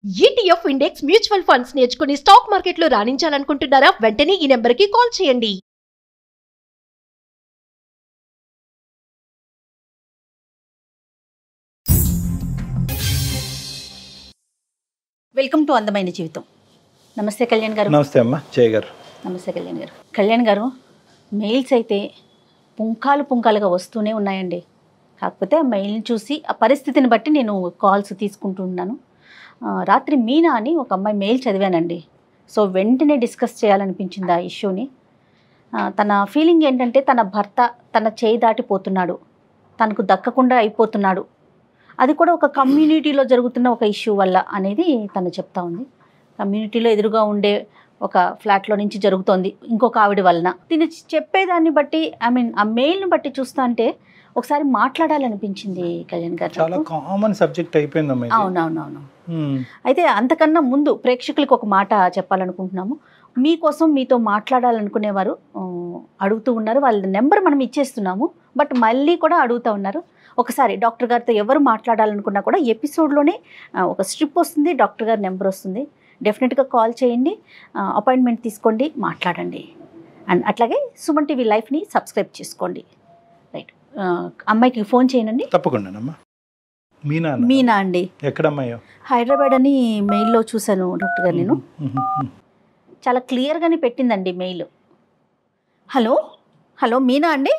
ETF index mutual funds నేర్చుకుని stock మార్కెట్లో రాణించాలనుకుంటున్నారా? వెంటనే ఈ నెంబర్కి కాల్ చేయండి. వెల్కమ్ టు అందమైన జీవితం. నమస్తే కళ్యాణ్ గారు. నమస్తే అమ్మా జయ గారు. నమస్తే కళ్యాణ్ గారు. కళ్యాణ్ గారు, మెయిల్స్ అయితే పుంకాలుగా వస్తూనే ఉన్నాయండి. కాకపోతే ఆ మెయిల్ని చూసి ఆ పరిస్థితిని బట్టి నేను కాల్స్ తీసుకుంటున్నాను. రాత్రి మీనా అని ఒక అమ్మాయి మెయిల్ చదివానండి. సో వెంటనే డిస్కస్ చేయాలనిపించింది ఆ ఇష్యూని. తన ఫీలింగ్ ఏంటంటే తన భర్త తన చేయి దాటిపోతున్నాడు, తనకు దక్కకుండా అయిపోతున్నాడు, అది కూడా ఒక కమ్యూనిటీలో జరుగుతున్న ఒక ఇష్యూ వల్ల అనేది తను చెప్తా ఉంది. కమ్యూనిటీలో ఎదురుగా ఉండే ఒక ఫ్లాట్లో నుంచి జరుగుతోంది ఇంకొక ఆవిడ వలన. తిని చెప్పేదాన్ని బట్టి ఆ మెయిల్ని బట్టి చూస్తా అంటే ఒకసారి మాట్లాడాలనిపించింది కళ్యాణ్ గారు. చాలా కామన్ సబ్జెక్ట్ అయిపోయిందమ్మా. అవునవునవును. అయితే అంతకన్నా ముందు ప్రేక్షకులకు ఒక మాట చెప్పాలనుకుంటున్నాము. మీకోసం మీతో మాట్లాడాలనుకునేవారు అడుగుతూ ఉన్నారు. వాళ్ళ నెంబర్ మనం ఇచ్చేస్తున్నాము, బట్ మళ్ళీ కూడా అడుగుతూ ఉన్నారు. ఒకసారి డాక్టర్ గారితో ఎవరు మాట్లాడాలనుకున్నా కూడా ఎపిసోడ్లోనే ఒక స్ట్రిప్ వస్తుంది, డాక్టర్ గారి నెంబర్ వస్తుంది. డెఫినెట్గా కాల్ చేయండి, అపాయింట్మెంట్ తీసుకోండి, మాట్లాడండి. అండ్ అట్లాగే సుమన్ టీవీ లైఫ్ని సబ్స్క్రైబ్ చేసుకోండి. రైట్, అమ్మాయికి ఫోన్ చేయనండి. తప్పకుండా. మీనా అండి. ఎక్కడమ్మాయో? హైదరాబాద్ అని మెయిల్లో చూశాను డాక్టర్ గారు. నేను చాలా క్లియర్గానే పెట్టిందండి మెయిల్. హలో మీనా అండి?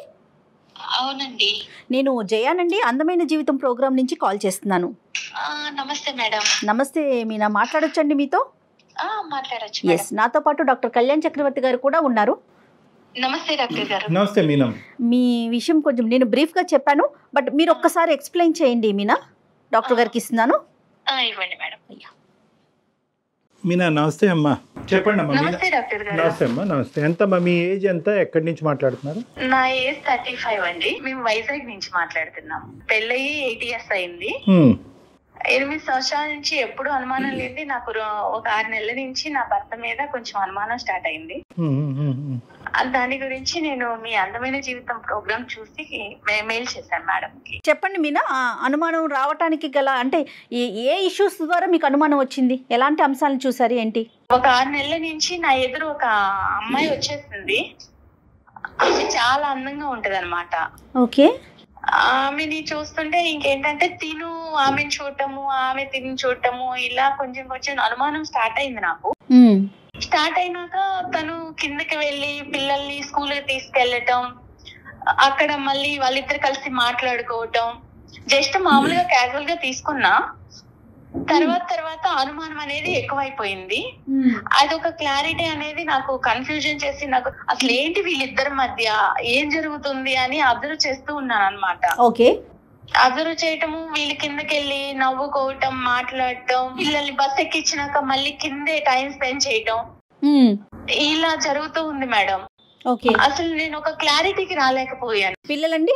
అవునండి, నేను జయానండి, అందమైన జీవితం ప్రోగ్రామ్ నుంచి కాల్ చేస్తున్నాను. నమస్తే మేడం. నమస్తే మీనా, మాట్లాడొచ్చండి మీతో? మాట్లాడొచ్చు. ఎస్, నాతో పాటు డాక్టర్ కళ్యాణ్ చక్రవర్తి గారు కూడా ఉన్నారు. నమస్తే డాక్టర్ గారు. నమస్తే మీనా. మీ విషయం కొంచెం నేను బ్రీఫ్గా చెప్పాను, బట్ మీరు ఒక్కసారి ఎక్స్ప్లెయిన్ చేయండి మీనా. డాక్టర్ గారికి ఇస్తున్నాను. ఇవ్వండి మేడం. మీనా నమస్తే అమ్మా, చెప్పండి అమ్మా. నమస్తే డాక్టర్ గారు. నమస్తే అమ్మా. నమస్తే. ఎంతమ్మా మీ ఏజ్ ఎంత, ఎక్కడి నుంచి మాట్లాడుతున్నారు? నా ఏజ్ 35 అండి. మేము వైజాగ్ నుంచి మాట్లాడుతున్నాం. పెళ్ళయి 8 years అయింది. 8 సంవత్సరాల నుంచి ఎప్పుడు అనుమానం లేదు. నాకు ఒక 6 నెలల నుంచి నా భర్త మీద కొంచెం అనుమానం స్టార్ట్ అయింది. దాని గురించి నేను మీ అందమైన జీవితం ప్రోగ్రామ్ చూసి మెయిల్ చేశాను మేడం కి. చెప్పండి మీనా, అనుమానం రావటానికి గల అంటే ఏ ఇష్యూస్ ద్వారా మీకు అనుమానం వచ్చింది? ఎలాంటి అంశాలను చూసారు ఏంటి? ఒక 6 నెలల నుంచి నా ఎదురు ఒక అమ్మాయి వచ్చేసింది. ఆమె చాలా అందంగా ఉంటది అనమాట. ఓకే. ఆమెని చూస్తుంటే ఇంకేంటంటే ఆమెను చూడటము, ఆమె తిని చూడటము, ఇలా కొంచెం అనుమానం స్టార్ట్ అయింది నాకు. స్టార్ట్ అయినాక తను కిందకి వెళ్ళి పిల్లల్ని స్కూల్ కి తీసుకెళ్లటం, అక్కడ మళ్ళీ వాళ్ళిద్దరు కలిసి మాట్లాడుకోవటం, జస్ట్ మామూలుగా క్యాజువల్ గా తీసుకున్నా. తర్వాత అనుమానం అనేది ఎక్కువైపోయింది. అదొక క్లారిటీ అనేది నాకు కన్ఫ్యూజన్ చేసి, నాకు అసలు ఏంటి వీళ్ళిద్దరి మధ్య ఏం జరుగుతుంది అని అబ్జర్వ్ చేస్తూ ఉన్నాను అనమాట. ఓకే. అబ్జర్వ్ చేయటము, వీళ్ళు కిందకెళ్ళి నవ్వుకోవటం, మాట్లాడటం, పిల్లల్ని బస్ ఎక్కించినాక మళ్ళీ కిందే టైం స్పెండ్ చేయటం, ఇలా జరుగుతూ ఉంది మేడం. ఓకే. అసలు నేను ఒక క్లారిటీకి రాలేకపోయాను. పిల్లలండి?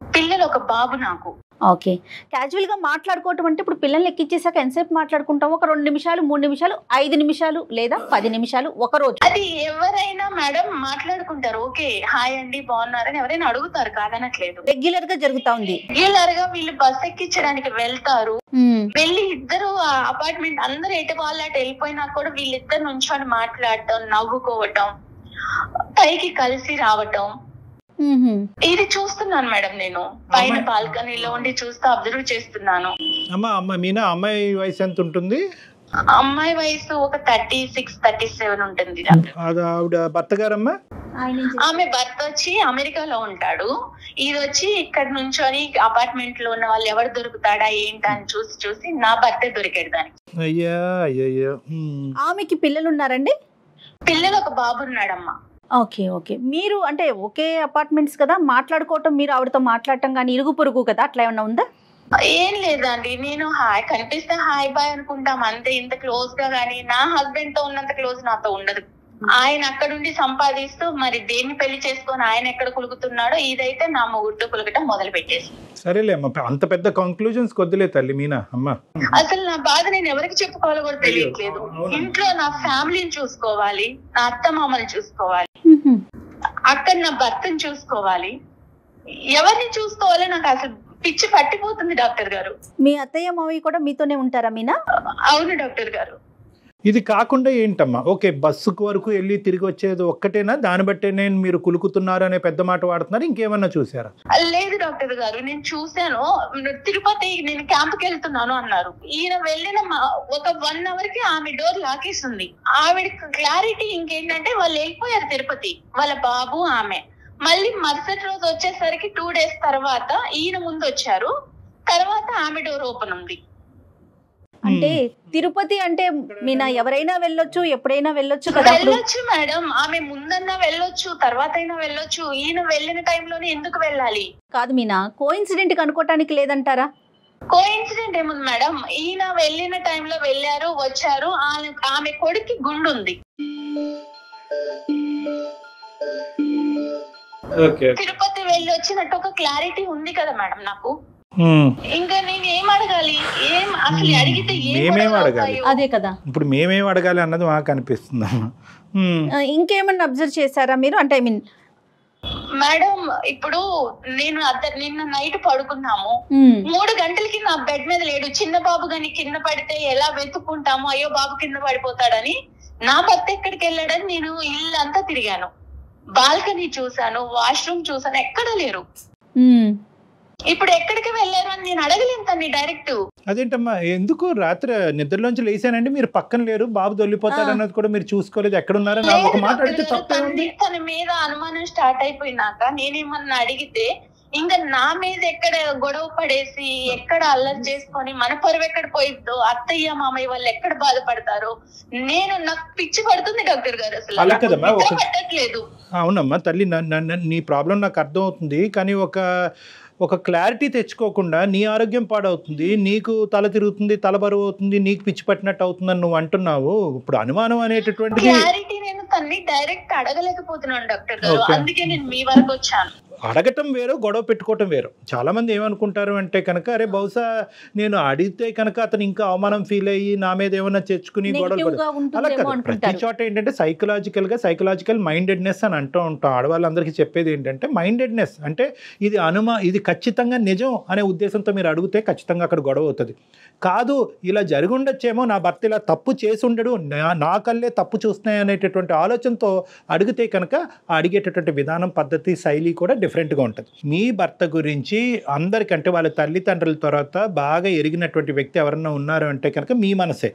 పిల్లలు ఒక బాబు నాకు. ఓకే. క్యాజువల్ గా మాట్లాడుకోవటం అంటే ఇప్పుడు పిల్లల్ని ఎక్కించేసాక ఎంతసేపు మాట్లాడుకుంటాం? ఒక 2 నిమిషాలు, 3 నిమిషాలు, 5 నిమిషాలు లేదా 10 నిమిషాలు ఒక రోజు? అది ఎవరైనా మేడం మాట్లాడుకుంటారు. ఓకే, హాయ్ అండి, బాగున్నారని ఎవరైనా అడుగుతారు, కాదనట్లేదు. రెగ్యులర్ గా జరుగుతా ఉంది. రెగ్యులర్ గా వీళ్ళు బస్ ఎక్కించడానికి వెళ్తారు. వెళ్ళి ఇద్దరు అపార్ట్మెంట్ అందరు ఎటు వాళ్ళు అటు వెళ్ళిపోయినా కూడా వీళ్ళిద్దరు నుంచొని మాట్లాడటం, నవ్వుకోవటం, పైకి కలిసి రావటం, ఇది చూస్తున్నాను మేడం. నేను పైన బాల్కనీలో ఉండి చూస్తూ అబ్జర్వ్ చేస్తున్నాను. మీనా, అమ్మాయి వయసు ఎంత ఉంటుంది? అమ్మాయి వయసు ఒక 36, 37 ఉంటుంది. ఆవిడ భర్త గారమ్మా? ఆమె భర్త వచ్చి అమెరికాలో ఉంటాడు. ఇది వచ్చి ఇక్కడ నుంచొని అపార్ట్మెంట్ లో ఉన్న వాళ్ళు ఎవరు దొరుకుతాడా ఏంటా అని చూసి నా భర్తే దొరికాడు దానికి. అయ్యా అయ్యో. ఆమెకి పిల్లలు ఉన్నారండి? పిల్లలు ఒక బాబు ఉన్నాడమ్మా. ఓకే. ఓకే. మీరు అంటే ఒకే అపార్ట్మెంట్స్ కదా, మాట్లాడుకోవటం, మీరు ఆవిడతో మాట్లాడటం కానీ ఇరుగు పొరుగు కదా, అట్లా ఏమన్నా ఉందా? ఏం లేదండి, నేను కనిపిస్తే హాయ్ బాయ్ అనుకుంటాం అంతే. ఇంత క్లోజ్ గా గానీ నా హస్బెండ్ తో ఉన్నంత క్లోజ్ నాతో ఉండదు. ఆయన అక్కడుండి సంపాదిస్తూ మరి దేన్ని పెళ్లి చేసుకొని ఆయన ఎక్కడ కులుకుతున్నాడో, ఇదైతే నా మొగుడితో కులకటం మొదలు పెట్టేసి. సరేలే అమ్మా, అంత పెద్ద కంక్లూజన్స్ కొద్దిలే తల్లి మీనా. అమ్మా అసలు నా బాధ నేను ఎవరికి చెప్పుకోవాలో కూడా తెలియట్లేదు. ఇంట్లో నా ఫ్యామిలీని చూసుకోవాలి, నా అత్త మామని చూసుకోవాలి, అక్కడ నా భర్తను చూసుకోవాలి, ఎవరిని చూసుకోవాలో నాకు అసలు పిచ్చి పట్టిపోతుంది డాక్టర్ గారు. మీ అత్తయ్య మావయ్య కూడా మీతోనే ఉంటారా మీనా? అవును డాక్టర్ గారు. ఇది కాకుండా ఏంటమ్మా, ఓకే బస్సుకు వరకు వెళ్ళి తిరిగి వచ్చేది ఒక్కటేనా, దాన్ని బట్టే నేను మీరు కులుకుతున్నారు అనే పెద్ద మాట వాడుతున్నారు, ఇంకేమన్నా చూసారా? లేదు డాక్టర్ గారు, నేను చూశాను. తిరుపతి నేను క్యాంప్కి వెళ్తున్నాను అన్నారు. ఈయన వెళ్ళిన ఒక 1 hour కి ఆమె డోర్ లాకేస్తుంది. ఆవిడ క్లారిటీ ఇంకేంటంటే వాళ్ళు వెళ్ళిపోయారు తిరుపతి, వాళ్ళ బాబు ఆమె. మళ్ళీ మరుసటి రోజు వచ్చేసరికి 2 days తర్వాత ఈయన ముందు వచ్చారు. తర్వాత ఆమె డోర్ ఓపెన్ ఉంది. అంటే తిరుపతి అంటే మీనా ఎవరైనా వెళ్ళొచ్చు, ఎప్పుడైనా వెళ్ళొచ్చు కదా? వెళ్ళొచ్చు మేడం, ఆమె ముందన్నా వెళ్ళొచ్చు, తర్వాత అయినా వెళ్ళొచ్చు. ఈయన వెళ్ళిన టైంలోనే ఎందుకు వెళ్ళాలి? కాదు మీనా, కోఇన్సిడెంట్ అనుకోవటానికి లేదంటారా? కోఇన్సిడెంట్ ఏముంది మేడం, ఈయన వెళ్ళిన టైంలో వెళ్ళారు, వచ్చారు. ఆమె కొడుక్కి గుండు ఉంది. తిరుపతి వెళ్ళి వచ్చినట్టు ఒక క్లారిటీ ఉంది కదా మేడం నాకు. ఇంకా నేను ఏం అడగాలి? ఏం అసలు అడిగితే మేమేం అడగాలి? అదే కదా, ఇప్పుడు మేమేం అడగాలి అన్నది మాకు అనిపిస్తుంది. ఇంకేమన్నా అబ్జర్వ్ చేశారా మీరు? అంటే ఐ మీన్ మేడం, ఇప్పుడు నేను నిన్న నైట్ పడుకున్నాము, 3 గంటలకి నా బెడ్ మీద లేడు. చిన్న బాబు గాని కింద పడితే ఎలా వెతుక్కుంటాము, అయ్యో బాబు కింద పడిపోతాడని. నా భర్త ఎక్కడికి వెళ్ళాడని నేను ఇల్లంతా తిరిగాను, బాల్కనీ చూసాను, వాష్రూమ్ చూసాను, ఎక్కడా లేరు. ఇప్పుడు ఎక్కడికి వెళ్ళారు అని నేను అడగలేను తన్ని డైరెక్ట్. అదేంటమ్మా, ఎందుకు రాత్రి నిద్రలోంచి లేసానండి, మీరు పక్కన లేరు, బాబు దొల్లిపోతాడు అన్నది కూడా మీరు చూసుకోలేదు, ఎక్కడున్నారో ఒక మాట అడిగితే తప్పేముంది? తన మీద అనుమానం స్టార్ట్ అయిపోయినాక నేనేమన్నా అడిగితే ఇంకా నా మీద ఎక్కడ గొడవ పడేసి ఎక్కడ అల్లరి చేసుకొని మన పరువు ఎక్కడ పోయిద్దో, అత్తయ్య మామయ్య వాళ్ళు ఎక్కడ బాధపడతారో, నాకు పిచ్చి పడుతుంది డాక్టర్ గారు. అసలు పట్టట్లేదు. అవునమ్మా తల్లి, నీ ప్రాబ్లం నాకు అర్థం అవుతుంది, కానీ ఒక క్లారిటీ తెచ్చుకోకుండా నీ ఆరోగ్యం పాడవుతుంది, నీకు తల తిరుగుతుంది, తల బరువు అవుతుంది, నీకు పిచ్చి పట్టినట్టు అవుతుందని నువ్వు అంటున్నావు. ఇప్పుడు అనుమానం అనేటటువంటి క్లారిటీ నేను తన్ని డైరెక్ట్ అడగలేకపోతున్నాను డాక్టర్ గారు, అందుకే నేను మీ వరకు వచ్చాను. అడగటం వేరు, గొడవ పెట్టుకోవటం వేరు. చాలా మంది ఏమనుకుంటారు అంటే కనుక, అరే బహుశా నేను అడిగితే కనుక అతను ఇంకా అవమానం ఫీల్ అయ్యి నా మీద ఏమన్నా తెచ్చుకుని గొడవ. అలా కాదు, ప్రతి చోట ఏంటంటే సైకలాజికల్ మైండెడ్నెస్ అని అంటూ ఉంటాం. ఆడవాళ్ళందరికీ చెప్పేది ఏంటంటే మైండెడ్నెస్ అంటే ఇది ఖచ్చితంగా నిజం అనే ఉద్దేశంతో మీరు అడిగితే ఖచ్చితంగా అక్కడ గొడవ అవుతుంది. కాదు ఇలా జరిగి ఉండొచ్చేమో, నా భర్త ఇలా తప్పు చేసి ఉండడు, నా కళ్ళే తప్పు చూస్తున్నాయి అనేటటువంటి ఆలోచనతో అడిగితే కనుక అడిగేటటువంటి విధానం, పద్ధతి, శైలి కూడా డిఫరెంట్గా ఉంటుంది. మీ భర్త గురించి అందరికంటే వాళ్ళ తల్లిదండ్రుల తర్వాత బాగా ఎరిగినటువంటి వ్యక్తి ఎవరన్నా ఉన్నారు అంటే కనుక మీ మనసే.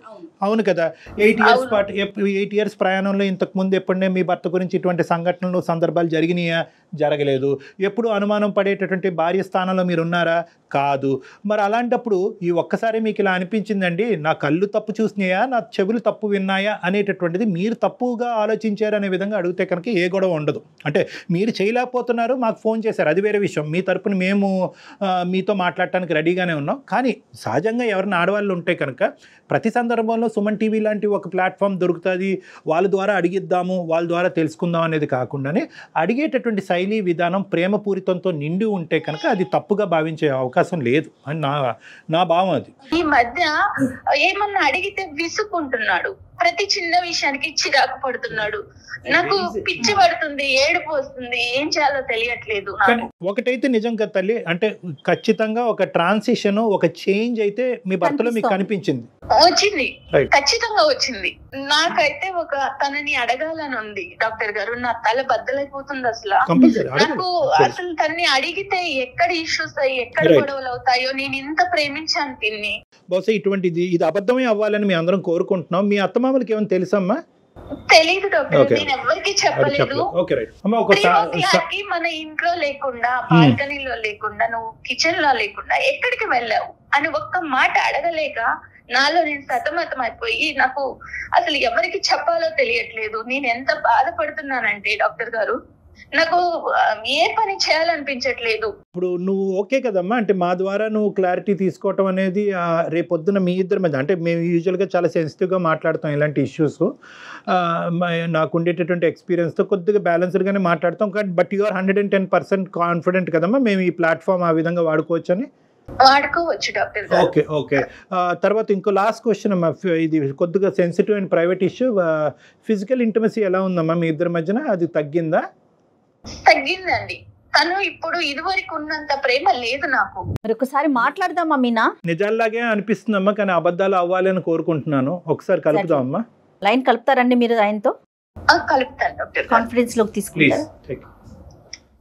అవును కదా? 8 years ప్రయాణంలో ఇంతకు ముందు ఎప్పుడనే మీ భర్త గురించి ఇటువంటి సంఘటనలు, సందర్భాలు జరిగినాయా? జరగలేదు. ఎప్పుడు అనుమానం పడేటటువంటి భార్య స్థానంలో మీరు ఉన్నారా? కాదు. మరి అలాంటప్పుడు ఈ ఒక్కసారి మీకు ఇలా అనిపించిందండి, నా కళ్ళు తప్పు చూసినాయా, నా చెవులు తప్పు విన్నాయా అనేటటువంటిది మీరు తప్పుగా ఆలోచించారు అనే విధంగా అడిగితే కనుక ఏ గొడవ ఉండదు. అంటే మీరు చేయలేకపోతున్నారు, మాకు ఫోన్ చేశారు, అది వేరే విషయం. మీ తరపున మేము మీతో మాట్లాడటానికి రెడీగానే ఉన్నాం. కానీ సహజంగా ఎవరైనా ఆడవాళ్ళు ఉంటే కనుక ప్రతి సందర్భంలో సుమన్ టీవీ లాంటి ఒక ప్లాట్ఫామ్ దొరుకుతుంది, వాళ్ళ ద్వారా అడిగిద్దాము, వాళ్ళ ద్వారా తెలుసుకుందాం అనేది కాకుండానే అడిగేటటువంటి శైలి, విధానం ప్రేమపూరితంతో నిండి ఉంటే కనుక అది తప్పుగా భావించే అవకాశం లేదు అని నా భావం. అది ఈ మధ్య ఏమన్నా అడిగితే విసుక్కుంటున్నాడు, ప్రతి చిన్న విషయానికి చిరాకు పడుతున్నాడు, నాకు పిచ్చి పడుతుంది, ఏడుపు వస్తుంది, ఏం చేయాలో తెలియట్లేదు. ఒకటైతే నిజం కదా తల్లి, అంటే ఖచ్చితంగా ఒక ట్రాన్సిషన్, ఒక చేంజ్ అయితే మీ భర్తలో మీకు కనిపించింది, వచ్చింది, ఖచ్చితంగా వచ్చింది. నాకైతే ఒక తనని అడగాలని ఉంది డాక్టర్ గారు, నా తల బద్దలైపోతుంది అసలు. నాకు అసలు తనని అడిగితే ఎక్కడ ఇష్యూస్ అయ్యి ఎక్కడ గొడవలు అవుతాయో, నేను ఇంత ప్రేమించాను తిన్ని. బహుశా ఇది అబద్ధమే అవ్వాలని మేము అందరం కోరుకుంటున్నాం. మీ అత్తమామలకి ఏమైనా తెలుసమ్మా? తెలీదు డాక్టర్, నేను ఎవరికి చెప్పలేదు. మన ఇంట్లో లేకుండా, బాల్కనీలో లేకుండా, నువ్వు కిచెన్ లో లేకుండా ఎక్కడికి వెళ్ళావు అని ఒక్క మాట అడగలేక నాలో నేను సతమతం అయిపోయి నాకు అసలు ఎవరికి చెప్పాలో తెలియట్లేదు. నేను ఎంత బాధపడుతున్నానంటే డాక్టర్ గారు, నాకు ఏ పని చేయాలనిపించట్లేదు. ఇప్పుడు నువ్వు ఓకే కదమ్మా, అంటే మా ద్వారా నువ్వు క్లారిటీ తీసుకోవటం అనేది రేపొద్దున మీ ఇద్దరి మధ్య, అంటే మేము యూజువల్గా చాలా సెన్సిటివ్గా మాట్లాడతాం ఇలాంటి ఇష్యూస్, నాకు ఉండేటటువంటి ఎక్స్పీరియన్స్తో కొద్దిగా బ్యాలెన్స్డ్గానే మాట్లాడతాం. బట్ యు ఆర్ 110% కాన్ఫిడెంట్ కదమ్మా మేము ఈ ప్లాట్ఫామ్ ఆ విధంగా వాడుకోవచ్చు అని? వాడుకోవచ్చు డాక్టర్ గారు. ఓకే. తర్వాత ఇంకో లాస్ట్ క్వశ్చన్ అమ్మా, ఇది కొద్దిగా sensitive and private issue. Physical intimacy ఎలా ఉందమ్మా మీ ఇద్దరి మధ్యన? అది తగ్గిందా? తగ్గిందండి. తను ఇప్పుడు ఇదివరకు ఉన్నంత ప్రేమ లేదు నాకు. మరి ఒకసారి మాట్లాడదామా మీనా? నిజాల్లాగే అనిపిస్తుందమ్మా, కానీ అబద్ధాలు అవ్వాలి అని కోరుకుంటున్నాను. ఒకసారి కలుపుదామమ్మా. లైన్ కలుపుతారండి మీరు ఆయనతో? కలుపుతాను డాక్టర్. కాన్ఫిడెన్స్ లోకి తీసుకుంటారు.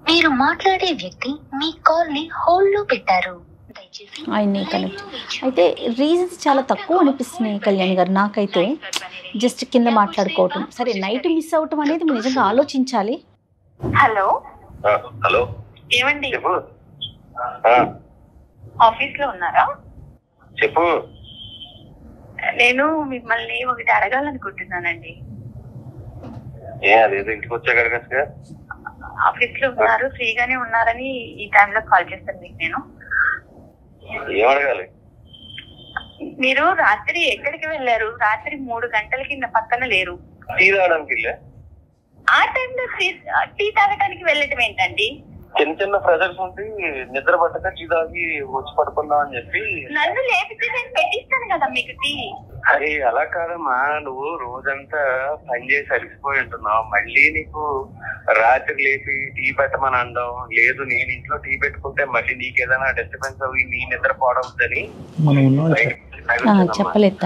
మీరు మాట్లాడే వ్యక్తి మీ కాల్ ని హోల్డ్ లో పెట్టారు. ఆయన్ని కనెక్ట్ అయితే రీజన్స్ చాలా తక్కువ అనిపిస్తున్నాయి కళ్యాణ్ గారు నాకైతే. జస్ట్ కింద మాట్లాడుకోవటం సరే, నైట్ మిస్ అవటం అనేది నిజంగా ఆలోచించాలి. హలో హలో, ఏమండి చెప్పు. ఆఫీస్ లో ఉన్నారా? చెప్పు. నేను మిమ్మల్ని ఒకటి అడగాలనుకుంటున్నానండి. అదేదో ఇంటికి వచ్చాక అడగచ్చుగా. ఆఫీస్ లో ఉన్నారు, ఫ్రీగానే ఉన్నారని ఈ టైంలో కాల్ చేస్తాను మీకు. నేను ఏం అడగాలి? మీరు రాత్రి ఎక్కడికి వెళ్ళారు? రాత్రి 3 గంటలకి నా పక్కన లేరు. టీ తాగడానికి వెళ్ళా. ఆ టైంలో టీ తాగడానికి వెళ్ళటం ఏంటండి? చిన్న చిన్న ప్రెజర్స్ ఉంటే నిద్ర పట్టక టీ తాగి వచ్చి పడుకుందాం అని చెప్పి. నన్ను లేపితే నేను పెట్టిస్తాను కదా మీకు టీ. అరే అలా కాదమ్మా, నువ్వు రోజంతా పని చేసి అలిసిపోయి ఉంటున్నావు, మళ్ళీ నీకు రాత్రి లేపి టీ పెట్టమని అనడం లేదు. నేను ఇంట్లో టీ పెట్టుకుంటే మళ్ళీ నీకేదైనా డిస్టర్బెన్స్ అవి నీ నిద్ర పోవద్దని చెప్పలేదు.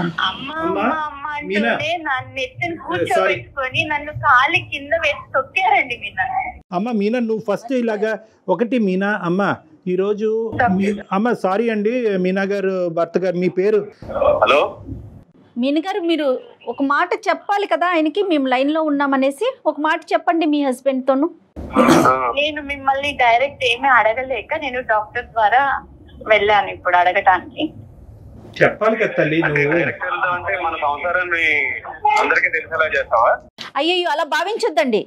కూర్చోబెట్టుకొని నన్ను కాలి కింద వేసి తొక్కారండి మీనా. అమ్మ మీనా, నువ్వు ఫస్ట్ ఇలాగా ఒకటి మీనా అమ్మ, ఈరోజు అమ్మ సారీ అండి మీనా గారు భర్త గారు, మీ పేరు? హలో మీనా గారు, మీరు ఒక మాట చెప్పాలి కదా ఆయనకి, మేము లైన్ లో ఉన్నామనేసి ఒక మాట చెప్పండి మీ హస్బెండ్ తోను. నేను మిమ్మల్ని డైరెక్ట్ ఏమీ అడగలేక నేను డాక్టర్ ద్వారా వెళ్ళాను ఇప్పుడు అడగటానికి. చెప్పాలి కదా తల్లి నువ్వు. అంటే మన సంసారాన్ని అందరికీ తెలిసేలా చేస్తావా? అయ్యో అలా భావించొద్దండి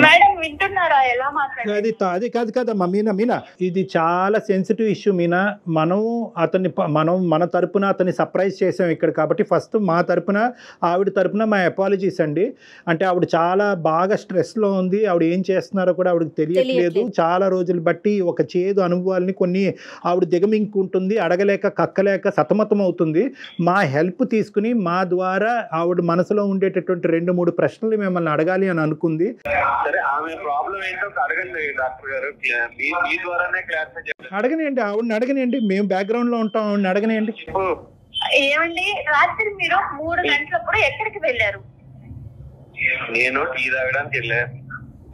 మేడం, వింటున్నారా ఎలా మాట్లాడారు? అది కాదు కదమ్మా మీనా. మీనా, ఇది చాలా సెన్సిటివ్ ఇష్యూ మీనా. మనం మన తరపున అతన్ని సర్ప్రైజ్ చేసాం ఇక్కడ, కాబట్టి ఫస్ట్ మా తరపున ఆవిడ తరపున మా అపాలజీస్ అండి. అంటే ఆవిడ చాలా బాగా స్ట్రెస్లో ఉంది, ఆవిడ ఏం చేస్తున్నారో కూడా ఆవిడకి తెలియట్లేదు. చాలా రోజులు బట్టి ఒక చేదు అనుభవాల్ని కొన్ని ఆవిడ దిగమింగుకుంటుంది, అడగలేక కక్కలేక సతమతం అవుతుంది. మా హెల్ప్ తీసుకుని మా ద్వారా ఆవిడ మనసులో ఉండేటటువంటి 2-3 ప్రశ్నలు మిమ్మల్ని అడగాలి అని అనుకుంది. సరే, ఆమె ప్రాబ్లం ఏంటో అడగండి డాక్టర్ గారు, మీ ద్వారానే క్లారిఫై చేయండి. అడగనియండి, ఆవిడని అడగనియండి, మేము బ్యాక్గ్రౌండ్ లో ఉంటాం, ఆవిడని అడగనియండి. ఏమండి, రాత్రి మీరు 3 గంటలప్పుడు ఎక్కడికి వెళ్ళారు? నేను టీ తాగడానికి వెళ్ళా.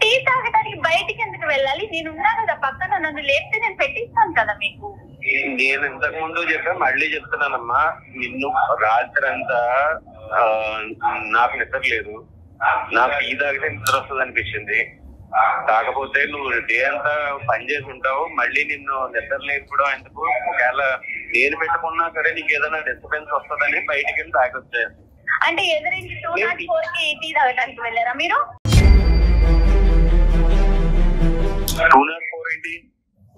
టీ తాగడానికి బయటికి ఎందుకు వెళ్ళాలి? నేను ఉన్నా కదా పక్కన, నన్ను లేపితే నేను పెట్టిస్తాను కదా మీకు. నేను ఇంతకు ముందు చెప్పా, మళ్ళీ చెప్తున్నానమ్మా, నిన్ను రాత్రి అంతా నాకు నిద్ర లేదు, నాకు టీ తాగితే నిద్ర వస్తుంది అనిపించింది. కాకపోతే నువ్వు డే అంతా పని చేసి ఉంటావు, మళ్ళీ నిన్ను నిద్ర లేకపోవడం ఎందుకు? ఒకవేళ నేను పెట్టుకున్నా సరే నీకు ఏదైనా డిస్టర్బెన్స్ వస్తుందని బయటికి వెళ్ళి తాగొచ్చా. అంటే ఎదురించి 204 కి టీ తాగడానికి వెళ్ళారా మీరు? 204 ఏంటి?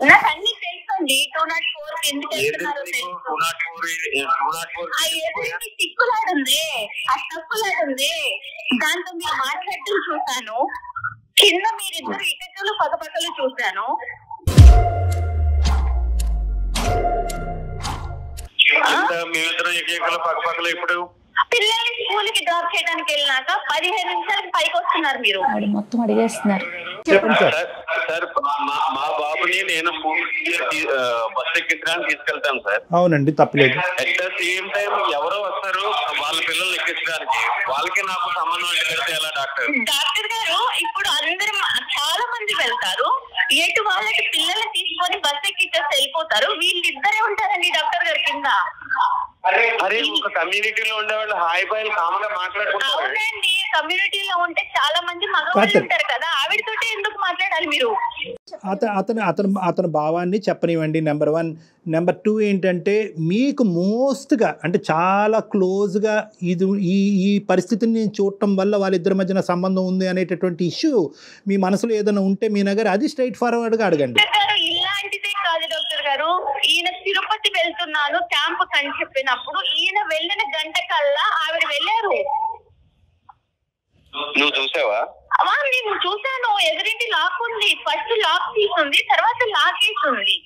నాకు అన్ని తెలుసండి. 204 ఎందుకు వెళ్తున్నారో తెలుసు. తిక్కులాడుంది, ఆ తక్కులాడుంది, దాంతో మీరు మాట్లాడటం చూశాను. కింద మీరిద్దరు ఇటకలు పక్కపక్కలు చూశాను. మేమిద్దరం ఏకైకలు పక్కపక్కలు ఇప్పుడు పిల్లల్ని స్కూల్ కి డ్రాప్ చేయడానికి వెళ్ళినాక 15 నిమిషాలకి పైకి వస్తున్నారు మీరు. మొత్తం అడిగేస్తున్నారు. సార్, మా బాబుని నేను బస్ ఎక్కించడానికి తీసుకెళ్తాను సార్. అవునండి, తప్పలేదు. అట్ ద సేమ్ టైం ఎవరో వస్తారు వాళ్ళ పిల్లల్ని ఎక్కించడానికి, వాళ్ళకి నాకు సంబంధం అంటే ఎలా డాక్టర్? డాక్టర్ గారు, ఇప్పుడు అందరూ చాలా మంది వెళ్తారు, ఎటు వాళ్ళకి పిల్లల్ని తీసుకొని బస్ ఎక్కించేసి వెళ్ళిపోతారు, వీళ్ళిద్దరే ఉంటారండి డాక్టర్ గారి కింద. అరే, ఒక కమ్యూనిటీలో ఉండేవాళ్ళు హాయ్ బాయ్ కామన్ గా మాట్లాడుకుంటారు. అవునండి, కమ్యూనిటీలో ఉంటే చాలా మంది మగవాళ్ళు ఉంటారు కదా, ఆవిడతోటి ఎందుకు మాట్లాడాలి మీరు? అతని భావాన్ని చెప్పనివ్వండి, నెంబర్ 1. నెంబర్ 2 ఏంటంటే, మీకు మోస్ట్గా అంటే చాలా క్లోజ్గా ఈ పరిస్థితిని నేను చూడటం వల్ల వాళ్ళిద్దరి మధ్యన సంబంధం ఉంది అనేటటువంటి ఇష్యూ మీ మనసులో ఏదైనా ఉంటే మీ నగర్ అది స్ట్రైట్ ఫార్వర్డ్గా అడగండి. ఇలాంటిదే కాదు డాక్టర్ గారు, ఈయన తిరుపతి వెళ్తున్నాను క్యాంప్ అని చెప్పినప్పుడు ఈయన వెళ్ళిన గంట కల్లా ఆవిడ వెళ్ళారు. నువ్వు చూసావా? నేను చూసాను. ఎదురింటి లాక్ ఉంది, ఫస్ట్ లాక్ తీసుంది, తర్వాత లాక్ వేసింది.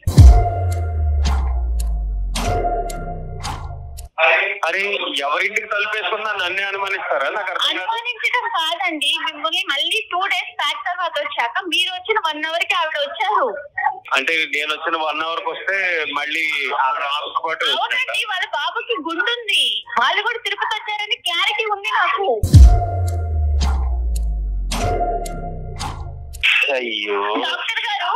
అరే ఎవరింటికి తలుపేసుకున్నా నన్నే అనుమానిస్తారా? నాకు అనుమానించడం కాదండి, మిమ్మల్ని మళ్ళీ 2 days బ్యాక్ తర్వాత వచ్చాక మీరు వచ్చిన 1 hour కి ఆవిడ వచ్చారు. అంటే నేను వచ్చిన 1 hour కి వస్తే మళ్ళీ అవునండి, వాళ్ళ బాబుకి గుండుంది, వాళ్ళు కూడా తిరుపతి వచ్చారని క్లారిటీ ఉంది నాకు. అయ్యో డాక్టర్ గారు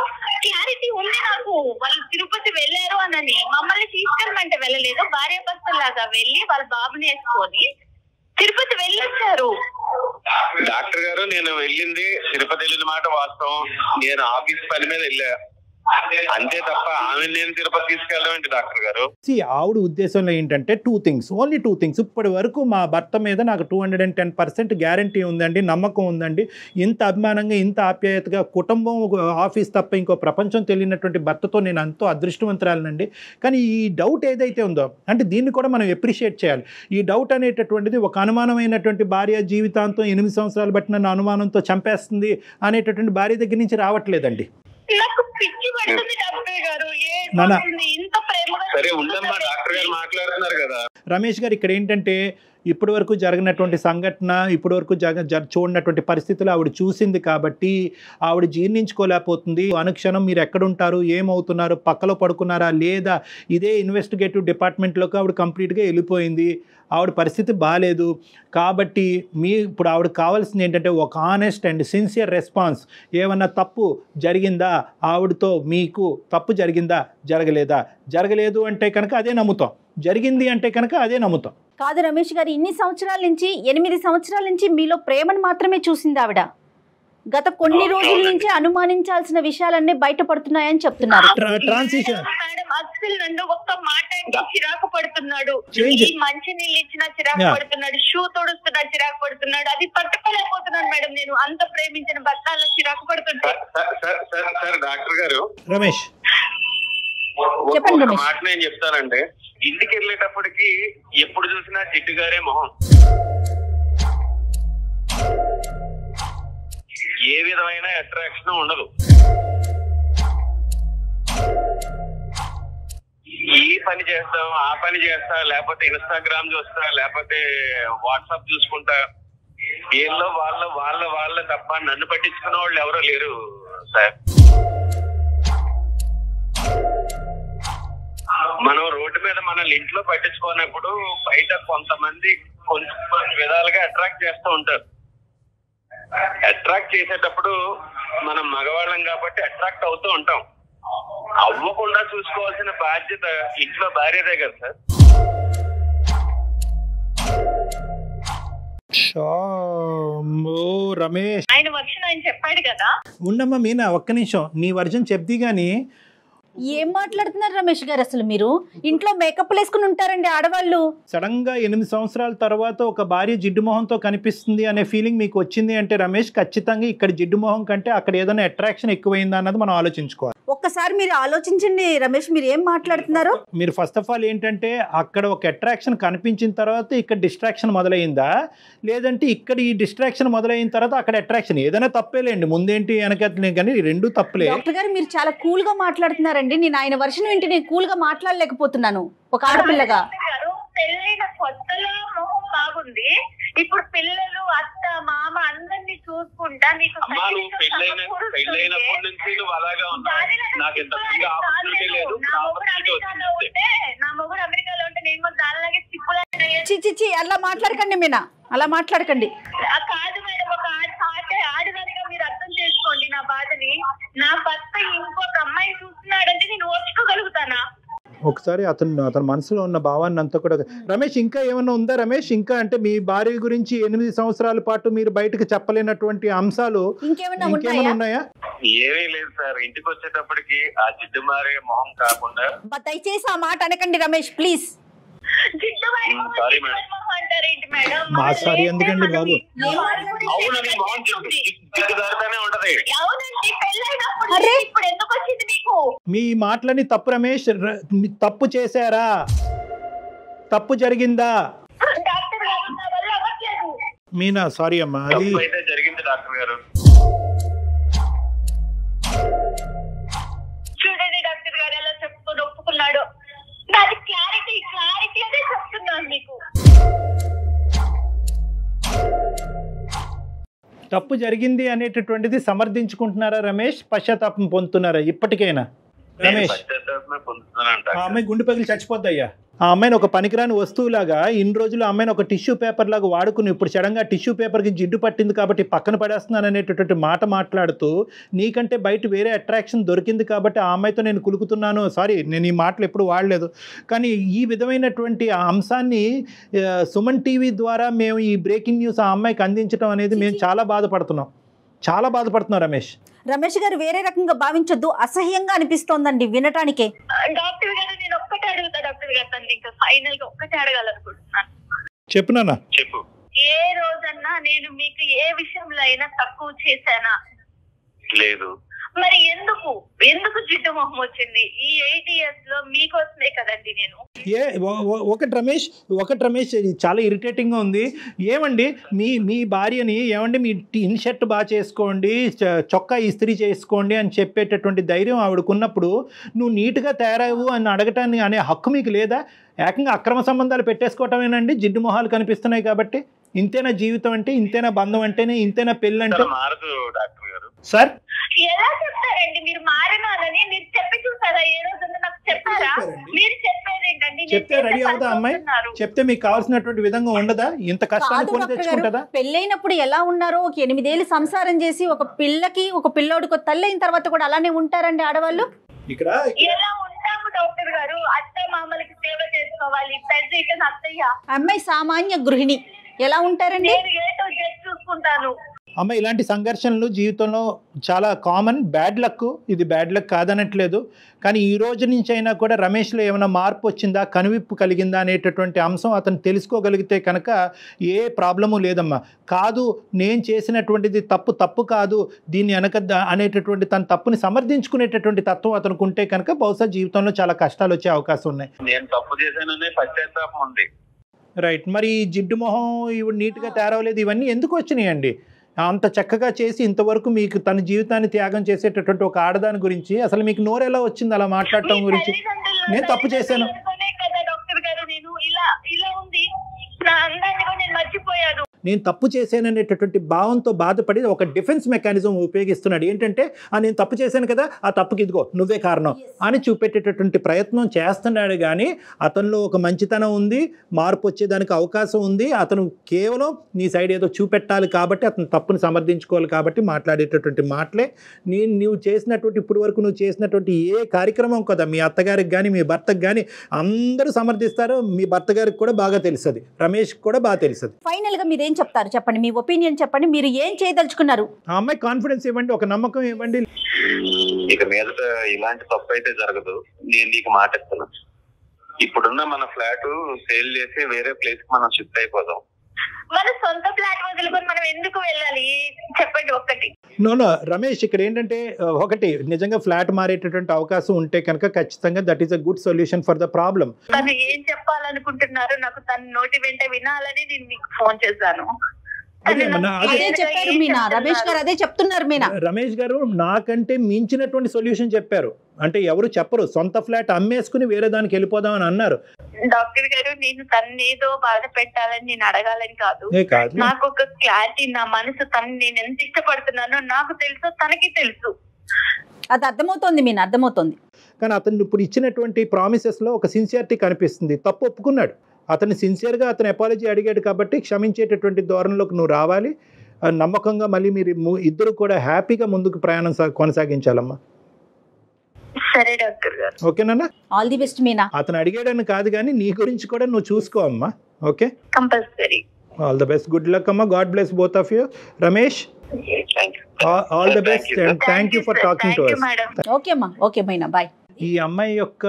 క్లారిటీ ఉంది నాకు, వాళ్ళు తిరుపతి వెళ్ళారు అనని. మమ్మల్ని తీసుకెళ్ళమంటే వెళ్ళలేదు, భార్య భర్తలాగా వెళ్ళి వాళ్ళ బాబుని వేసుకొని తిరుపతి వెళ్ళొచ్చారు. డాక్టర్ గారు నేను వెళ్ళింది తిరుపతి వెళ్ళిన మాట వాస్తవం. నేను ఆఫీస్ పని మీద వెళ్ళా అంతే తప్ప ఆమె నేను తిరుపతి తీసుకెళ్ళడం ఏంటి డాక్టర్ గారు? ఆవిడ ఉద్దేశంలో ఏంటంటే ఓన్లీ టూ థింగ్స్. ఇప్పటి వరకు మా భర్త మీద నాకు 210% గ్యారంటీ ఉందండి, నమ్మకం ఉందండి. ఇంత అభిమానంగా ఇంత ఆప్యాయతగా కుటుంబం ఆఫీస్ తప్ప ఇంకో ప్రపంచం తెలియనటువంటి భర్తతో నేను ఎంతో అదృష్టవంతురాలనండి. కానీ ఈ డౌట్ ఏదైతే ఉందో అంటే దీన్ని కూడా మనం ఎప్రిషియేట్ చేయాలి. ఈ డౌట్ అనేటటువంటిది ఒక అనుమానమైనటువంటి భార్య జీవితాంతం 8 సంవత్సరాలు బట్టి నన్ను అనుమానంతో చంపేస్తుంది అనేటటువంటి భార్య దగ్గర నుంచి రావట్లేదండి. నాకు పిచ్చి పడుతుంది డాక్టర్ గారు, ఇంత ప్రేమగా. సరే ఉండమ్మా, డాక్టర్ గారు మాట్లాడుతున్నారు కదా. రమేష్ గారు ఇక్కడ ఏంటంటే ఇప్పటి వరకు జరిగినటువంటి సంఘటన, ఇప్పటి వరకు చూడనటువంటి పరిస్థితులు ఆవిడ చూసింది కాబట్టి ఆవిడ జీర్ణించుకోలేకపోతుంది. అనుక్షణం మీరు ఎక్కడుంటారు, ఏమవుతున్నారు, పక్కలో పడుకున్నారా లేదా, ఇదే ఇన్వెస్టిగేటివ్ డిపార్ట్మెంట్లోకి ఆవిడ కంప్లీట్గా వెళ్ళిపోయింది. ఆవిడ పరిస్థితి బాగాలేదు కాబట్టి ఇప్పుడు ఆవిడకి కావాల్సింది ఏంటంటే ఒక ఆనెస్ట్ అండ్ సిన్సియర్ రెస్పాన్స్. ఏమన్నా తప్పు జరిగిందా ఆవిడతో, మీకు తప్పు జరిగిందా, జరగలేదు అంటే కనుక అదే నమ్ముతాం, జరిగింది అంటే కనుక అదే నమ్ముతాం. కాదు రమేష్ గారు, 8 సంవత్సరాల నుంచి మీలో ప్రేమను మాత్రమే చూసింది ఆవిడ. గత కొన్ని రోజుల నుంచి అనుమానించాల్సిన విషయాలన్నీ బయటపడుతున్నాయని చెప్తున్నారు. ట్రాన్సిషన్ అసలు నన్ను ఒక్క మాట చిరాకు పడుతున్నాడు, మంచి నీళ్ళు ఇచ్చినా చిరాకు పడుతున్నాడు, షూ తొడుస్తున్నా చిరాకు పడుతున్నాడు, అది పట్టుకోలేకపోతున్నాను మేడం. నేను అంత ప్రేమించిన భర్త అలా చిరాకు పడుతుంటాను. డాక్టర్ గారు రమేష్ చెప్పండి. మాట నేను చెప్తానంటే, ఇంటికి వెళ్ళేటప్పటికి ఎప్పుడు చూసినా జిడ్డు గారే మొహం, ఏ విధమైన అట్రాక్షన్ ఉండదు. ఈ పని చేస్తాం, ఆ పని చేస్తా, లేకపోతే ఇన్స్టాగ్రామ్ చూస్తా, లేకపోతే వాట్సాప్ చూసుకుంటా, వీళ్ళు వాళ్ళ తప్ప నన్ను పట్టించుకున్న వాళ్ళు ఎవరో లేరు సార్. మనం రోడ్డు మీద మనల్ని ఇంట్లో పట్టించుకున్నప్పుడు బయట కొంతమంది కొంచెం విధాలుగా అట్రాక్ట్ చేస్తూ ఉంటారు. అట్రాక్ట్ చేసేటప్పుడు మనం మగవాళ్ళం కాబట్టి అట్రాక్ట్ అవుతూ ఉంటాం. అవ్వకుండా చూసుకోవాల్సిన బాధ్యత ఇంట్లో భార్యదే కదా సార్. రమేష్ ఆయన వర్షన్ ఆయన చెప్పాడు కదా. ఉండమ్మా మీనా, ఒక్క నిమిషం నీ వర్జన్ చెప్ది గానీ. ఏం మాట్లాడుతున్నారు రమేష్ గారు? అసలు మీరు ఇంట్లో మేకప్ వేసుకుని ఉంటారండి ఆడవాళ్ళు. సడన్ గా 8 సంవత్సరాల తర్వాత ఒక భార్య జిడ్డు మొహంతో కనిపిస్తుంది అనే ఫీలింగ్ మీకు వచ్చింది అంటే రమేష్, ఖచ్చితంగా ఇక్కడ జిడ్డు మొహం కంటే అక్కడ ఏదైనా అట్రాక్షన్ ఎక్కువైందా అన్నది మనం ఆలోచించుకోవాలి. ఒక్కసారి మీరు ఆలోచించండి రమేష్, మీరు ఏం మాట్లాడుతున్నారు? మీరు ఫస్ట్ ఆఫ్ ఆల్ ఏంటంటే అక్కడ ఒక అట్రాక్షన్ కనిపించిన తర్వాత ఇక్కడ డిస్ట్రాక్షన్ మొదలైందా, లేదంటే ఇక్కడ ఈ డిస్ట్రాక్షన్ మొదలైన తర్వాత అక్కడ అట్రాక్షన్? ఏదైనా తప్పేలేండి, ముందేంటి వెనకట్లే, కానీ రెండు తప్పులే. డాక్టర్ గారు మీరు చాలా కూల్ గా మాట్లాడుతున్నారండి. నేను ఆయన వర్షన్ వింటే నేను కూల్ గా మాట్లాడలేకపోతున్నాను ఒక ఆడపిల్లగా. పెళ్ళైన కొత్తలో మొహం బాగుంది, ఇప్పుడు పిల్లలు అత్త మామ అందరినీ చూసుకుంటా నీకు పెళ్ళైనప్పటి నుంచి నువ్వు అలాగా ఉన్నావు. నాకు ఇంతకుముందు ఆపర్చునిటీ లేదు. నా మొగుడు అమెరికాలో ఉంటే నేను కూడా దానిలాగే చిచ్చి అలా మాట్లాడకండి మీనా, అలా మాట్లాడకండి. కాదు మేడం, ఒక ఆడదానిగా మీరు అర్థం చేసుకోండి నా బాధని. నా భర్త ఇంకొక అమ్మాయి చూస్తున్నాడంటే నేను ఓర్చుకోగలుగుతానా? ఒకసారి అతని మనసులో ఉన్న భావాన్ని అంతా కూడా. రమేష్ ఇంకా ఏమన్నా ఉందా రమేష్? ఇంకా అంటే మీ భార్య గురించి 8 సంవత్సరాల పాటు మీరు బయటకు చెప్పలేనటువంటి అంశాలు ఇంకేమైనా ఉన్నాయా? ఏమీ లేదు సార్. ఇంటికి వచ్చేటప్పటికి ఆ జిడ్డు మారే మొహం కాకుండా. దయచేసి ఆ మాట అనకండి రమేష్ ప్లీజ్. Sorry madam. మా సారీ ఎందుకండి బాబు? అవునండి, మొహం జిడ్డుదారుతానే ఉంటది. ఇప్పుడు ఎందుకు వచ్చింది మీకు? మీ మాటలని తప్పు రమేష్. తప్పు చేశారా? తప్పు జరిగిందా? మీనా సారీ అమ్మా, అది జరిగింది డాక్టర్ గారు. చూడండి డాక్టర్ గారు ఎలా చెప్పుకొని ఒప్పుకున్నాడు. దాని క్లారిటీ అదే చెప్తున్నా తప్పు జరిగింది అనేటటువంటిది సమర్థించుకుంటున్నారా రమేష్? పశ్చాత్తాపం పొందుతున్నారా ఇప్పటికైనా రమేష్? ఆ అమ్మాయి గుండె పగిలి చచ్చిపోద్దయ్యా. ఆ అమ్మాయిని ఒక పనికిరాని వస్తువులాగా ఇన్ని రోజులు ఆ అమ్మాయిని ఒక టిష్యూ పేపర్ లాగా వాడుకుని ఇప్పుడు సడన్గా టిష్యూ పేపర్కి జిడ్డు పట్టింది కాబట్టి పక్కన పడేస్తున్నాను అనేటటువంటి మాట మాట్లాడుతూ నీకంటే బయట వేరే అట్రాక్షన్ దొరికింది కాబట్టి ఆ అమ్మాయితో నేను కులుకుతున్నాను. సారీ, నేను ఈ మాటలు ఎప్పుడు వాడలేదు. కానీ ఈ విధమైనటువంటి ఆ అంశాన్ని సుమన్ టీవీ ద్వారా మేము ఈ బ్రేకింగ్ న్యూస్ ఆ అమ్మాయికి అందించడం అనేది మేము చాలా బాధపడుతున్నాం. రమేష్ గారు వేరే రకంగా భావించొద్దు, అసహ్యంగా అనిపిస్తోందండి వినటానికే. డాక్టర్ గారు నేను ఒక్కటే అడుగుతా డాక్టర్ గారు, తను ఇంకా ఫైనల్ గా ఒక్కటే అడగాలనుకుంటున్నాను. చెప్పు నాన్న. చెప్పు. ఏ రోజన్నా నేను మీకు ఏ విషయంలో అయినా తక్కువ చేశానా? లేదు. మరి ఎందుకు జిడ్డు మొహం వచ్చింది? ఈ 8 years లో మీకోసమే కదండి నేను. ఒకటి రమేష్ చాలా ఇరిటేటింగ్గా ఉంది. ఏమండి మీ భార్యని ఏమండి మీ ఇన్ షర్ట్ బాగా చేసుకోండి, చొక్కా ఇస్త్రీ చేసుకోండి అని చెప్పేటటువంటి ధైర్యం ఆవిడకున్నప్పుడు నువ్వు నీట్గా తయారవు అని అడగటాన్ని అనే హక్కు మీకు లేదా? ఏకంగా అక్రమ సంబంధాలు పెట్టేసుకోవటమేనండి జిడ్డు మొహాలు కనిపిస్తున్నాయి కాబట్టి. ఇంతేనా జీవితం అంటే? ఇంతేనా బంధం అంటేనే? ఇంతేనా పెళ్ళి అంటే? సార్ ఎలా చెప్తారండి మీరు మారినారని? మీరు చెప్పి చూసారా? ఏ రోజున నాకు చెప్పారా? మీరు చెప్పేది ఏంటండి? చెప్తే రెడీ అవుతా అమ్మాయి? చెప్తే మీకు కావాల్సినటువంటి విధంగా ఉండదా? ఇంత కష్టాన్ని కొని తెచ్చుకుంటుందా? పెళ్ళైనప్పుడు ఎలా ఉన్నారో, ఒక 8 ఏళ్ళు సంసారం చేసి ఒక పిల్లకి ఒక పిల్లోడికి తల్లి అయిన తర్వాత కూడా అలానే ఉంటారండి ఆడవాళ్ళు. ఇక్కడ ఎలా ఉంటాము డాక్టర్ గారు? అత్త మామలకి సేవ చేసుకోవాలి, పెద్ద ఇక అత్తయ్య. అమ్మాయి సామాన్య గృహిణి, ఎలా ఉంటారండి? నేను ఏదో చూసుకుంటాను. అమ్మ ఇలాంటి సంఘర్షణలు జీవితంలో చాలా కామన్. బ్యాడ్ లక్, ఇది బ్యాడ్ లక్ కాదనట్లేదు. కానీ ఈ రోజు నుంచి అయినా కూడా రమేష్లో ఏమైనా మార్పు వచ్చిందా, కనువిప్పు కలిగిందా అనేటటువంటి అంశం అతను తెలుసుకోగలిగితే కనుక ఏ ప్రాబ్లము లేదమ్మా. కాదు నేను చేసినటువంటిది తప్పు కాదు, దీన్ని వెనకద్దా అనేటటువంటి తన తప్పుని సమర్థించుకునేటటువంటి తత్వం అతనికి ఉంటే కనుక బహుశా జీవితంలో చాలా కష్టాలు వచ్చే అవకాశం ఉన్నాయి. నేను తప్పు చేశాననే పశ్చాత్తాపం ఉంది. రైట్. మరి జిడ్డు మొహం ఇవి నీట్గా తయారవలేదు, ఇవన్నీ ఎందుకు వచ్చినాయండి? అంత చక్కగా చేసి ఇంతవరకు మీకు తన జీవితాన్ని త్యాగం చేసేటటువంటి ఒక ఆడదాని గురించి అసలు మీకు నోరు ఎలా వచ్చింది అలా మాట్లాడటం గురించి? నేను తప్పు చేశాను డాక్టర్ గారు, నేను ఇలా ఉంది నా అందాన్ని కూడా నేను మర్చిపోయాను. నేను తప్పు చేశాననేటటువంటి భావంతో బాధపడి ఒక డిఫెన్స్ మెకానిజం ఉపయోగిస్తున్నాడు. ఏంటంటే నేను తప్పు చేశాను కదా, ఆ తప్పుకి ఇదిగో నువ్వే కారణం అని చూపెట్టేటటువంటి ప్రయత్నం చేస్తున్నాడు. కానీ అతనిలో ఒక మంచితనం ఉంది, మార్పు వచ్చేదానికి అవకాశం ఉంది. అతను కేవలం నీ సైడ్ ఏదో చూపెట్టాలి కాబట్టి, అతను తప్పుని సమర్థించుకోవాలి కాబట్టి మాట్లాడేటటువంటి మాటలే. నువ్వు చేసినటువంటి ఇప్పుడు వరకు నువ్వు చేసినటువంటి ఏ కార్యక్రమం కదా మీ అత్తగారికి కానీ మీ భర్తకు కానీ అందరూ సమర్థిస్తారు. మీ భర్త గారికి కూడా బాగా తెలుస్తుంది, రమేష్ కూడా బాగా తెలుస్తుంది. ఫైనల్ గా మీరు ఏం చెప్తారు చెప్పండి, మీ ఒపీనియన్ చెప్పండి. మీరు ఏం చేయదలుచుకున్నారు? ఆ అమ్మాయి కాన్ఫిడెన్స్ ఇవ్వండి, ఒక నమ్మకం ఇవ్వండి. ఇక మీదట ఇలాంటి తప్పు అయితే జరగదు. నేను నీకు మాట ఇస్తాను, ఇప్పుడున్న మన ఫ్లాట్ సేల్ చేసి వేరే ప్లేస్ కి మనం షిఫ్ట్ అయిపోదాం. మన సొంత ఫ్లాట్ వదులుకొని మనం ఎందుకు వెళ్ళాలి చెప్పండి ఒక్కటి. నో రమేష్, ఇక్కడ ఏంటంటే ఒకటి నిజంగా ఫ్లాట్ మారేటటువంటి అవకాశం ఉంటే కనుక ఖచ్చితంగా that is a good solution for the problem. తను ఏం చెప్పాలనుకుంటున్నారు నాకు తన నోటి వెంట వినాలని నేను మీకు ఫోన్ చేశాను. అదే చెప్పారు మీనా, రమేష్ గారు అదే చెప్తున్నారు. మీనా రమేష్ గారు నాకంటే మించినటువంటి సొల్యూషన్ చెప్పారు. అంటే ఎవరు చెప్పరు, సొంత ఫ్లాట్ అమ్మేసుకుని వేరే దానికి వెళ్ళిపోదామని అన్నారు. డాక్టర్ గారు, నేను తన్నేదో బాధ పెట్టాలని నేను అడగాలని కాదు. నాకు ఒక క్లారిటీ, నా మనసు తను నేను ఎంత ఇష్టపడుతున్నానో నాకు తెలుసు, తనకి తెలుసు. అది అర్థమవుతోంది మీనా, అర్థమవుతోంది. కానీ అతను ఇప్పుడు ఇచ్చినటువంటి ప్రామిసెస్ లో ఒక సిన్సియారిటీ కనిపిస్తుంది. తప్పు ఒప్పుకున్నాడు, అతను సిన్సియర్గా అతను అపాలజీ అడిగాడు కాబట్టి క్షమించేటటువంటి ధోరణిలోకి నువ్వు రావాలి. నమ్మకంగా మళ్ళీ మీరు ఇద్దరు కూడా హ్యాపీగా ముందుకు ప్రయాణం కొనసాగించాలమ్మా. సరే డాక్టర్ గారు. ఓకేనా? All the best Meena. అతను అడిగాడని కాదు కానీ నీ గురించి కూడా నువ్వు చూసుకో అమ్మా. Okay, compulsory. All the best, good luck అమ్మా. God bless both of you. Ramesh, all the best and thank you for talking to us. Okay అమ్మా, ఓకే మీనా, బాయ్. ఈ అమ్మాయి యొక్క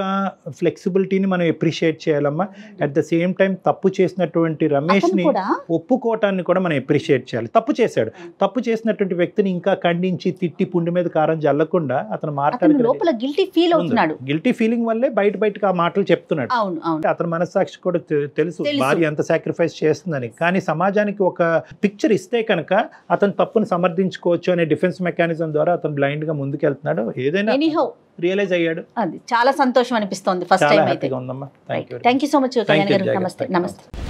ఫ్లెక్సిబిలిటీని మనం అప్రిషియేట్ చేయాలమ్మా. అట్ ద సేమ్ టైం తప్పు చేసినటువంటి రమేష్ని ఒప్పుకోవటాన్ని కూడా మనం అప్రిషియేట్ చేయాలి. తప్పు చేశాడు, తప్పు చేసినటువంటి వ్యక్తిని ఇంకా ఖండించి తిట్టి పుండి మీద కారం జల్లకుండా అతను లోపల గిల్టీ ఫీల్ అవుతున్నాడు. గిల్టీ ఫీలింగ్ వల్లే బయటకు ఆ మాటలు చెప్తున్నాడు. అతని మనస్సాక్షి కూడా తెలుసు భార్య ఎంత సాక్రిఫైస్ చేస్తుందని. కానీ సమాజానికి ఒక పిక్చర్ ఇస్తే కనుక అతను తప్పును సమర్థించుకోవచ్చు అనే డిఫెన్స్ మెకానిజం ద్వారా అతను బ్లైండ్ గా ముందుకెళ్తున్నాడు. ఏదైనా రియలైజ్ అయ్యాడు. అది చాలా సంతోషం అనిపిస్తోంది ఫస్ట్ టైం అయితే. ఉందమ్మా. Thank you so much Kalyan గారు. నమస్తే.